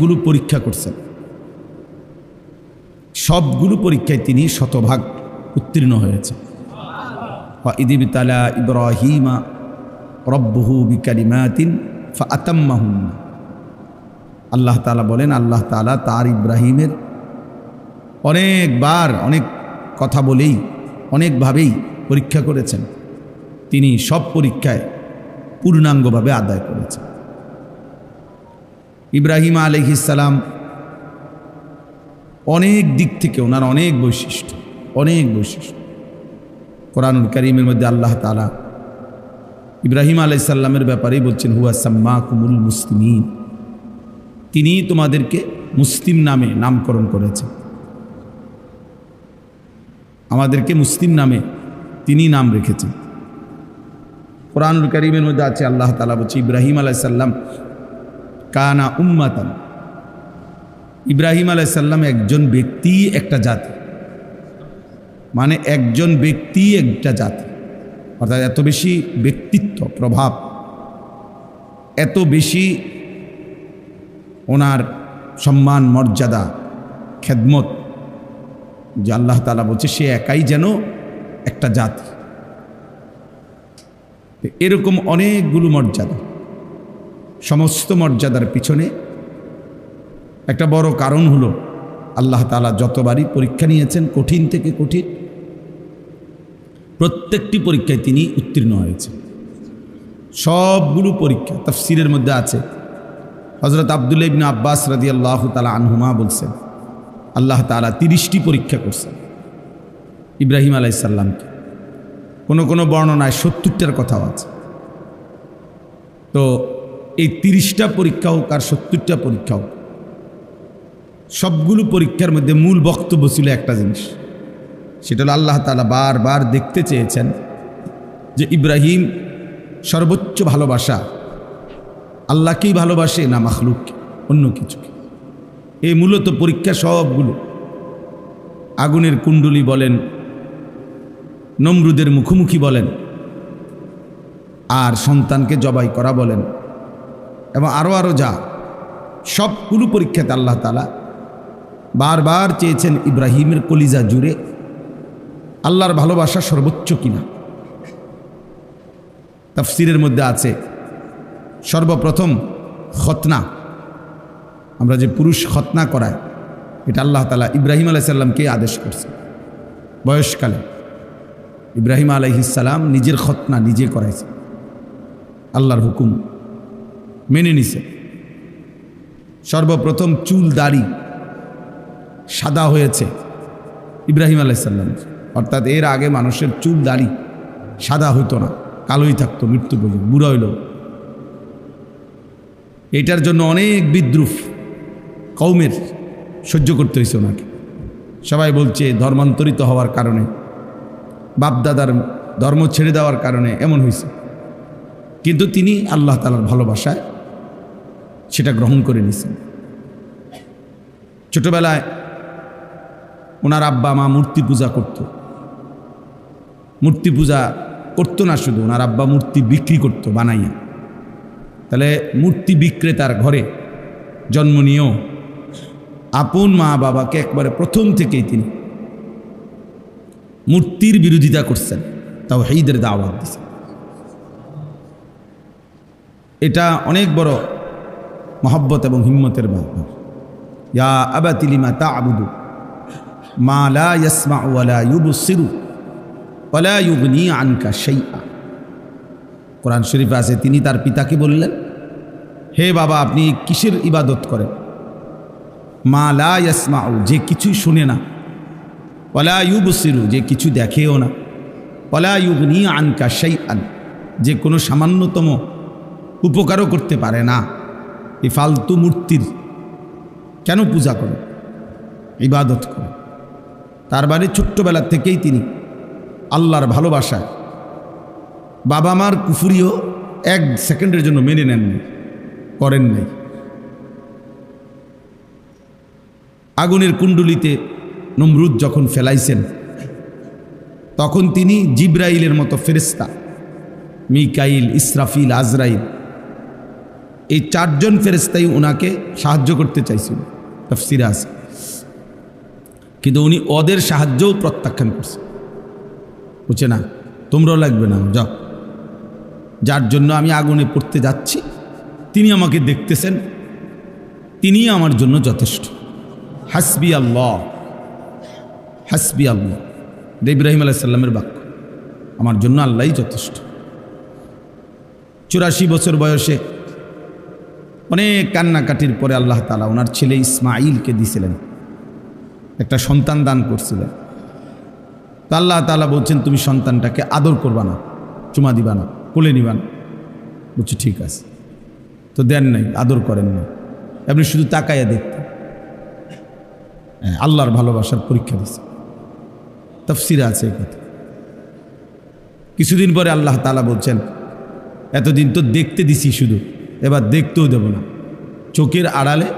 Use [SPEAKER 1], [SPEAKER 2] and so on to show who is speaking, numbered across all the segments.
[SPEAKER 1] গুলো পরীক্ষা করছেন, সবগুলো পরীক্ষায় তিনি শতভাগ উত্তীর্ণ হয়েছে। ওয়াইদ ইবতালা ইব্রাহিমা রব্বুহু বিকালিমাতিন ফাআতাম্মাহুন্না। আল্লাহ তাআলা বলেন, আল্লাহ তাআলা তার ইব্রাহিমের অনেকবার অনেক কথা বলেই অনেকভাবেই পরীক্ষা করেছেন, তিনি সব পরীক্ষায় পূর্ণাঙ্গভাবে আদায় করেছেন। ইব্রাহিম আলাইহিস সালাম অনেক দিক থেকে ওনার অনেক বৈশিষ্ট্য। কোরআনুল কারীমের মধ্যে আল্লাহ তাআলা ইব্রাহিম আলাইহিস সালামের ব্যাপারেই বলছেন, হুয়া সাম্মাকুমুল মুসলিমিন, তিনি তোমাদেরকে মুসলিম নামে নামকরণ করেছেন। আমাদেরকে মুসলিম নামে তিনি নাম রেখেছেন। কোরআনুল কারীমের মধ্যে আছে, আল্লাহ তাআলা বলছে ইব্রাহিম আলাইহিস সালাম কানা উম্মাতান, ইব্রাহিম আলাইহিস সালাম একজন ব্যক্তি একটা জাতি, মানে একজন ব্যক্তি একটা জাতি, অর্থাৎ এত বেশি ব্যক্তিত্ব প্রভাব, এত বেশি ওনার সম্মান মর্যাদা খেদমত, যে আল্লাহ তাআলা বলছে সে একাই যেন একটা জাতি। এরকম অনেকগুলো মর্যাদা, সমস্ত মর্যাদার পিছনে একটা বড় কারণ হলো আল্লাহ তাআলা যতবারই পরীক্ষা নিয়েছেন, কঠিন থেকে কঠিন, প্রত্যেকটি পরীক্ষায় তিনি উত্তীর্ণ হয়েছেন। সবগুলো পরীক্ষা তাফসীরের মধ্যে আছে, হযরত আব্দুল্লাহ ইবনে আব্বাস রাদিয়াল্লাহু তাআলা আনহুমা বলছেন, আল্লাহ তাআলা 30টি পরীক্ষা করছেন ইব্রাহিম আলাইহিস সালামকে। কোনো বর্ণনায় 70টার কথাও আছে। তো এই 30টা পরীক্ষা হোক আর 70টা পরীক্ষা হোক, সবগুলো পরীক্ষার মধ্যে মূল বক্তব্য ছিল একটা জিনিস, সেটা হলো আল্লাহ তাআলা বারবার দেখতে চেয়েছেন যে ইব্রাহিম সর্বোচ্চ ভালোবাসা আল্লাহকেই ভালোবাসে না মাখলুককে, অন্য কিছুকে। এই মূলত পরীক্ষা সবগুলো, আগুনের কুণ্ডলী বলেন, নমরুদের মুখোমুখি বলেন, আর সন্তানকে জবাই করা বলেন, এবং আরও যা সবগুলো পরীক্ষাতে আল্লাহ তাআলা বারবার চেয়েছেন ইব্রাহিমের কলিজা জুড়ে আল্লাহর ভালোবাসা সর্বোচ্চ কিনা। তাফসীরের মধ্যে আছে, সর্বপ্রথম খতনা, আমরা যে পুরুষ খতনা করায়, এটা আল্লাহ তাআলা ইব্রাহিম আলাইহিস সালামকে আদেশ করছে। বয়সকালে ইব্রাহিম আলাইহিস সালাম নিজের খতনা নিজে করাইছে, আল্লাহর হুকুম মেনে নিছে। সর্বপ্রথম চুল দাড়ি সাদা হয়েছে ইব্রাহিম আলাইহিস সালাম, অর্থাৎ এর আগে মানুষের চুল দাড়ি সাদা হইতো না, কালোই থাকতো মৃত্যু পর্যন্ত, বুড়া হইল। এটার জন্য অনেক বিদ্রুপ কওমের সহ্য করতে হয়েছে ওনাকে। সবাই বলছে ধর্মান্তরিত হওয়ার কারণে, বাপদাদার ধর্ম ছেড়ে দেওয়ার কারণে এমন হয়েছে, কিন্তু তিনি আল্লাহ তাআলার ভালোবাসায় সেটা গ্রহণ করে নিয়েছেন। ছোটবেলায় ওনার আব্বা মা মূর্তি পূজা করত, মূর্তি পূজা করতো না শুধু, ওনার আব্বা মূর্তি বিক্রি করতো বানাইয়া। তাহলে মূর্তি বিক্রেতার ঘরে জন্ম নিয়েও আপন মা বাবাকে একবারে প্রথম থেকেই তিনি মূর্তির বিরোধিতা করছেন, তাওহীদের দাওয়াত দিয়েছেন। এটা অনেক বড় মহব্বত এবং হিম্মতের ব্যাপার। ইয়া আবাতি লিমা তা'বুদু মা লা ইয়াসমা'ু ওয়া লা ইউবসিরু ওয়া লা ইউগনি আনকা শাইআ। কোরআন শরীফে আছে, তিনি তার পিতাকে বললেন, হে বাবা, আপনি কিসের ইবাদত করেন? মা লা ইয়াসমা'ু, যে কিছুই শুনে না, ওয়া লা ইউবসিরু, যে কিছু দেখেও না, ওয়া লা ইউগনি আনকা শাইআন, যে কোনো সামান্যতম উপকারও করতে পারে না। এই ফালতু মূর্তির কেন পূজা করে, ইবাদত করে? তার মানে ছোট্টবেলা থেকেই তিনি আল্লাহর ভালোবাসায় বাবা মার কুফরিও 1 সেকেন্ডের জন্য মেনে নেননি, করেন নাই। আগুনের কুণ্ডলিতে নমরুদ যখন ফেলাইছেন, তখন তিনি জিব্রাইলের মতো ফেরেশতা, মিকাইল, ইসরাফিল, আজরাইল এই 4 জন ফেরেশতাই ওনাকে সাহায্য করতে চাইছিল, তাফসিরে আছে, কিন্তু উনি ওদের সাহায্যও প্রত্যাখ্যান করছে। বুঝছে না, তোমরাও লাগবে না, যাও, যার জন্য আমি আগুনে পড়তে যাচ্ছি তিনি আমাকে দেখতেছেন, তিনি আমার জন্য যথেষ্ট। হাসবি আল্লাহ, হাসবি আল্লাহ, ইব্রাহিম আলাইহিস সালামের বাক্য, আমার জন্য আল্লাহই যথেষ্ট। 84 বছর বয়সে অনেক কান্নাকাটির পরে আল্লাহ তাআলা ওনার ছেলে ইসমাঈলকে দিয়েছিলেন, একটা সন্তান দান করছিলেন। তো আল্লাহ তাআলা বলছেন তুমি সন্তানটাকে আদর করবা না, চুমা দিবা না, কোলে নিবা না। বলছি ঠিক আছে, তো দেন নাই, আদর করেন না, আপনি শুধু তাকাইয়া দেখতেন। আল্লাহর ভালোবাসার পরীক্ষা দিচ্ছে, তাফসিরে আছে এই কথা। কিছুদিন পরে আল্লাহ তাআলা বলছেন এতদিন তো দেখতে দিছি শুধু, এবার দেখতেও দেব না, চোখের আড়ালে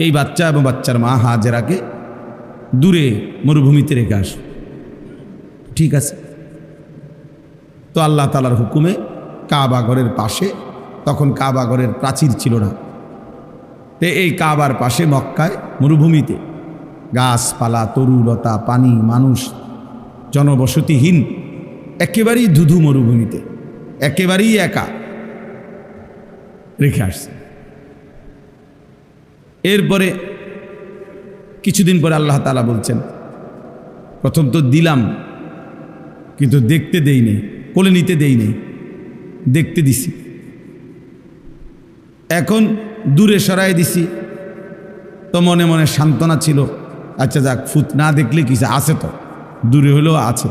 [SPEAKER 1] এই বাচ্চা এবং বাচ্চার মা হাজেরাকে দূরে মরুভূমিতে রেখে আস। ঠিক আছে, তো আল্লাহ তাআলার হুকুমে কাবা ঘরের পাশে, তখন কাবা ঘরের প্রাচীর ছিল না, তো এই কাবার পাশে মক্কায় মরুভূমিতে গাছপালা, তরুলতা, পানি, মানুষ, জনবসতিহীন একেবারেই ধুধু মরুভূমিতে একেবারেই একা রেখে আসছে। এরপরে কিছুদিন পরে আল্লাহ তাআলা বলছেন প্রথম তো দিলাম কিন্তু দেখতে দেই নেই, কোলে নিতে দেই নেই, দেখতে দিছি, এখন দূরে সরাই দিছি। তো মনে মনে সান্ত্বনা ছিল, আচ্ছা যাক, ফুত না দেখলে কিছু আছে, তো দূরে হলেও আছে।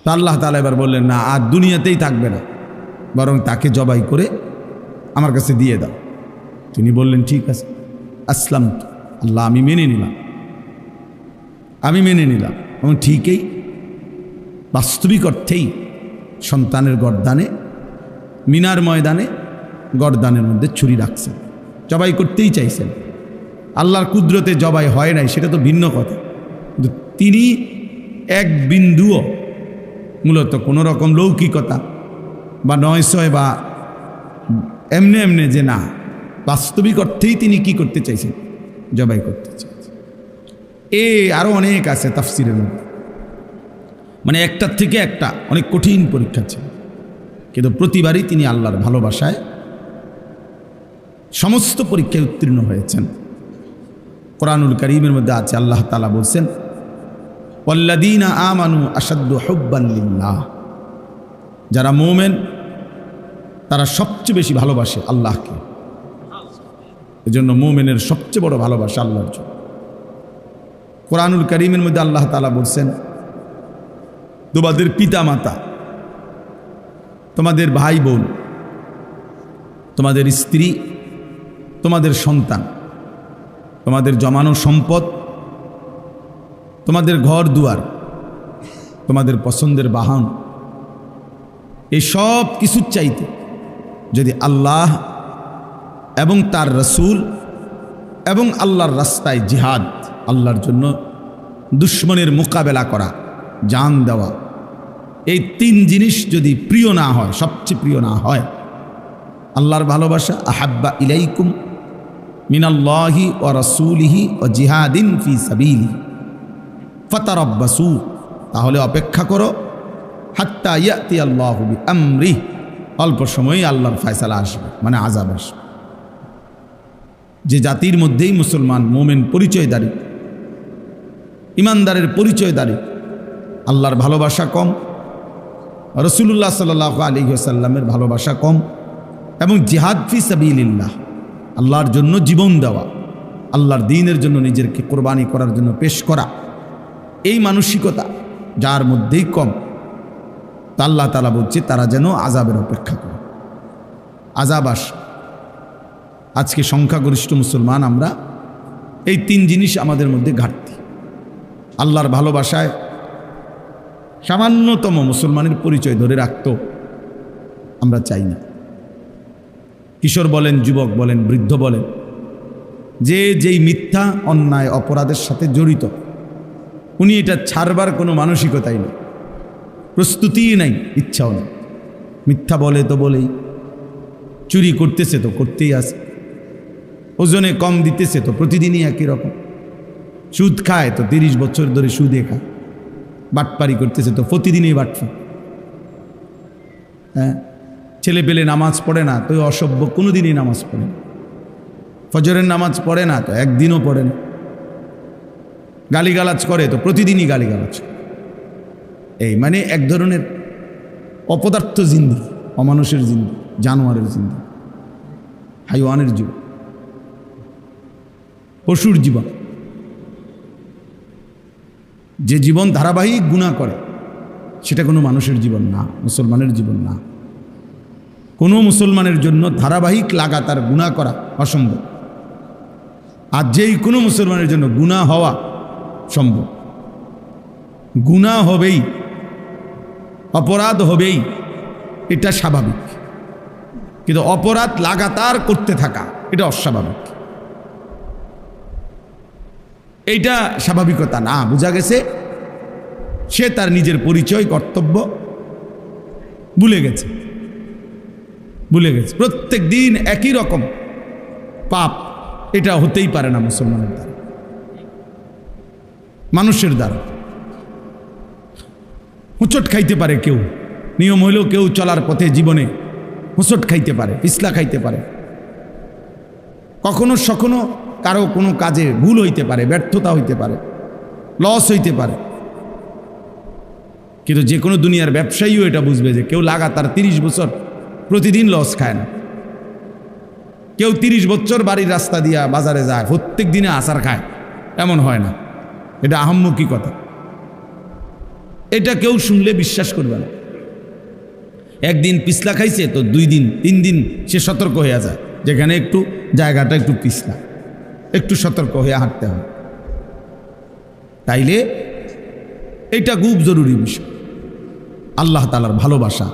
[SPEAKER 1] তো আল্লাহ তাআলা এবার বললেন না, আর দুনিয়াতেই থাকবে না, বরং তাকে জবাই করে আমার কাছে দিয়ে দাও। তিনি বললেন ঠিক আছে, আসলাম, আল্লাহ আমি মেনে নিলাম, আমি মেনে নিলাম। এবং ঠিকই বাস্তবিক অর্থেই সন্তানের গর্দানে, মিনার ময়দানে গর্দানের মধ্যে ছুরি রাখছেন, জবাই করতেই চাইছেন। আল্লাহর কুদরতে জবাই হয় নাই সেটা তো ভিন্ন কথা, কিন্তু তিনি এক বিন্দুও মূলত কোনো রকম লৌকিকতা বা নয়সয় বা এমনে এমনে যে না, বাস্তবিক অর্থেই তিনি কি করতে চাইছেন, জবাই করতে চাইছেন। আরও অনেক আছে তাফসিরের মধ্যে, মানে একটার থেকে একটা অনেক কঠিন পরীক্ষা ছিল, কিন্তু প্রতিবারই তিনি আল্লাহর ভালোবাসায় সমস্ত পরীক্ষায় উত্তীর্ণ হয়েছেন। কোরআনুল কারীমের মধ্যে আছে, আল্লাহ তাআলা বলছেন ওয়াল্লাযীনা আমানু আশাদ্দু হুব্বান লিল্লাহ, যারা মুমিন তারা সবচেয়ে বেশি ভালোবাসে আল্লাহকে। এজন্য মুমিনের সবচেয়ে বড় ভালোবাসা আল্লাহর জন্য। কোরআনুল কারীমের মধ্যে আল্লাহ তাআলা বলছেন তোমাদের পিতা মাতা, তোমাদের ভাই বোন, তোমাদের স্ত্রী, তোমাদের সন্তান, তোমাদের জমানো সম্পদ, তোমাদের ঘর দুয়ার, তোমাদের পছন্দের বাহন, এই সব কিছুর চাইতে যদি আল্লাহ এবং তার রসুল এবং আল্লাহর রাস্তায় জিহাদ, আল্লাহর জন্য দুশ্মনের মোকাবেলা করা, জান দেওয়া, এই 3 জিনিস যদি প্রিয় না হয়, সবচেয়ে প্রিয় না হয়, আল্লাহর ভালোবাসা, আহাব্বা ইলাইকুম মিনাল্লাহি ওয়া রাসূলিহি ওয়া জিহাদিন ফি সাবিলিহি ফাতারাব্বাসু, তাহলে অপেক্ষা করো, হাত্তা ইয়াতি আল্লাহু বিআমরিহি, অল্প সময়ে আল্লাহর ফয়সালা আসবে, মানে আযাব আসবে। যে জাতির মধ্যেই মুসলমান মুমিন পরিচয়দারী, ইমানদারের পরিচয়দারী, আল্লাহর ভালোবাসা কম, রাসূলুল্লাহ সাল্লাল্লাহু আলাইহি ওয়াসাল্লামের ভালোবাসা কম, এবং জিহাদ ফি সাবিলিল্লাহ, আল্লাহর জন্য জীবন দেওয়া, আল্লাহর দ্বীনের জন্য নিজেকে কোরবানি করার জন্য পেশ করা, এই মানসিকতা যার মধ্যেই কম, তা আল্লাহ তাআলা বলছে তারা যেন আযাবের অপেক্ষা করে। আযাব আসে। আজকে সংখ্যাগরিষ্ঠ মুসলমান আমরা, এই 3 জিনিস আমাদের মধ্যে ঘাটতি। আল্লাহর ভালোবাসায় সামান্যতম মুসলমানের পরিচয় ধরে রাখত আমরা চাই না। কিশোর বলেন, যুবক বলেন, বৃদ্ধ বলেন, যেই মিথ্যা অন্যায় অপরাধের সাথে জড়িত, উনি এটা ছাড়বার কোনো মানসিকতাই নেই, প্রস্তুতিই নাই, ইচ্ছাও নেই। মিথ্যা বলে তো বলেই, চুরি করতেছে তো করতেই আছে, ওজনে কম দিতেছে তো প্রতিদিনই একই রকম, সুদ খায় তো 30 বছর ধরে সুদে খায়, বাটপারি করতেছে তো প্রতিদিনই বাটফা। হ্যাঁ, ছেলে পেলে নামাজ পড়ে না তো অসভ্য, কোনোদিনই নামাজ পড়ে না, ফজরের নামাজ পড়ে না তো একদিনও পড়ে না, গালিগালাজ করে তো প্রতিদিনই গালিগালাজ। এই মানে এক ধরনের অপদার্থ জিন্দেগি, অমানুষের জিন্দেগি, জানোয়ারের জিন্দেগি, হাইওয়ানের জীবন, পশুর জীবন। যে জীবন ধারাবাহিক গুনাহ করে সেটা কোনো মানুষের জীবন না, মুসলমানের জীবন না। কোনো মুসলমানের জন্য ধারাবাহিক লাগাতার গুনাহ করা অসম্ভব, আর যেই কোনো মুসলমানের জন্য গুনাহ হওয়া সম্ভব। গুনাহ হবেই, অপরাধ হবেই, এটা স্বাভাবিক, কিন্তু অপরাধ লাগাতার করতে থাকা এটা অস্বাভাবিক। এইটা স্বাভাবিকতা না, বোঝা গেছে সে তার নিজের পরিচয় কর্তব্য ভুলে গেছে। প্রত্যেক দিন একই রকম পাপ, এটা হতেই পারে না মুসলমানের দ্বারা, মানুষের দ্বারা। হুঁচট খাইতে পারে কেউ, নিয়ম হইলেও কেউ চলার পথে জীবনে হুঁচট খাইতে পারে, পিছলা খাইতে পারে, কখনো সখনো কারো কোনো কাজে ভুল হইতে পারে, ব্যর্থতা হইতে পারে, লস হইতে পারে। কিন্তু যে কোনো দুনিয়ার ব্যবসায়ীও এটা বুঝবে যে কেউ লাগাতার 30 বছর প্রতিদিন লস খায় না। কেউ 30 বছর বাড়ির রাস্তা দিয়া বাজারে যায়, প্রত্যেক দিনে আচার খায়, এমন হয় না। এটা আহাম্মকি কথা, এটা কেউ শুনলে বিশ্বাস করবে না। একদিন পিছলা খাইছে তো 2 দিন 3 দিন সে সতর্ক হয়ে যায়, যেখানে একটু জায়গাটা একটু পিছলা, একটু সতর্ক হয়ে হাঁটতে হয়। তাইলে এটা খুব জরুরি বিষয়। আল্লাহ তাআলার ভালোবাসা,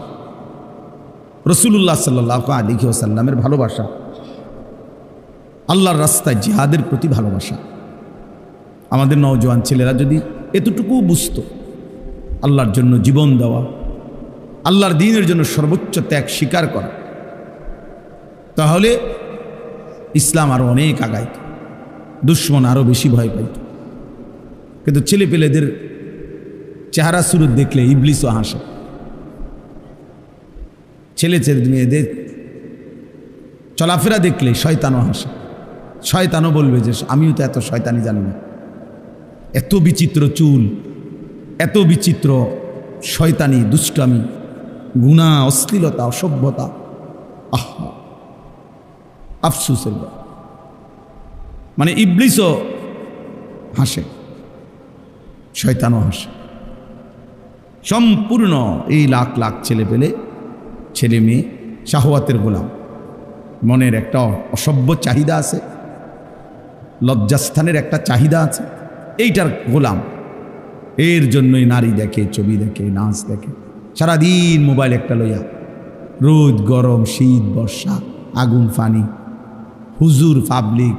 [SPEAKER 1] রাসূলুল্লাহ সাল্লাল্লাহু আলাইহি ওয়াসাল্লামের ভালোবাসা, আল্লাহর রাস্তায় জিহাদের প্রতি ভালোবাসা। আমাদের নওজোয়ান ছেলেরা যদি এতটুকু বুঝতো, আল্লাহর জন্য জীবন দেওয়া, আল্লাহর দ্বীনের জন্য সর্বোচ্চ ত্যাগ স্বীকার করা, তাহলে ইসলাম আরো অনেক আগাইত, দুশ্মন আরো বেশি ভয় পাইত। কিন্তু ছেলেপেলেদের চেহারা সুরত দেখলে ইবলিসও হাসে, ছেলে মেয়েদের চলাফেরা দেখলে শয়তানও হাসে। শয়তানও বলবে যে আমিও তো এত শয়তানি জানি না, এত বিচিত্র চুল, এত বিচিত্র শয়তানি, দুষ্টামি, গুনাহ, অশ্লীলতা, অসভ্যতা, আহা আফসোসের। মানে ইবলিসও হাসে, শয়তানও হাসে। সম্পূর্ণ এই লাখ লাখ ছেলে পেলে, ছেলে মেয়ে শাহওয়াতের গোলাম। মনের একটা অসভ্য চাহিদা আছে, লজ্জাস্থানের একটা চাহিদা আছে, এইটার গোলাম। এর জন্যই নারী দেখে, ছবি দেখে, নাচ দেখে, সারাদিন মোবাইল একটা লইয়া, রোদ গরম শীত বর্ষা আগুন ফানি, হুজুর পাবলিক,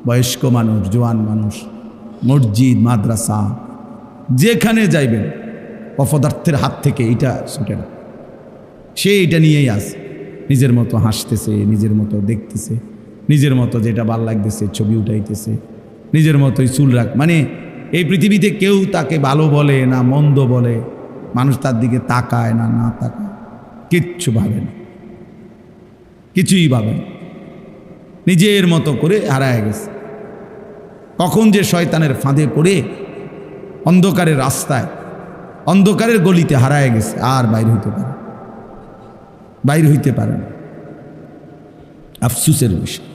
[SPEAKER 1] বয়স্ক মানুষ, জোয়ান মানুষ, মসজিদ মাদ্রাসা, যেখানে যাইবেন অপদার্থের হাত থেকে এটা ছুটে না। সে এটা নিয়েই আছে, নিজের মতো হাসতেছে, নিজের মতো দেখতেছে, নিজের মতো যেটা ভাল লাগতেছে ছবি উঠাইতেছে, নিজের মতোই চুল রাখ। মানে এই পৃথিবীতে কেউ তাকে ভালো বলে না মন্দ বলে, মানুষ তার দিকে তাকায় না, না তাকায়, কিচ্ছু ভাবে না, কিছুই ভাবে না, নিজের মতো করে হারায় গেছে। কখন যে শয়তানের ফাঁদে পড়ে অন্ধকারের রাস্তায়, অন্ধকারের গলিতে হারায় গেছে, আর বাইরে হইতে পারে না। আফসোসের বিষয়।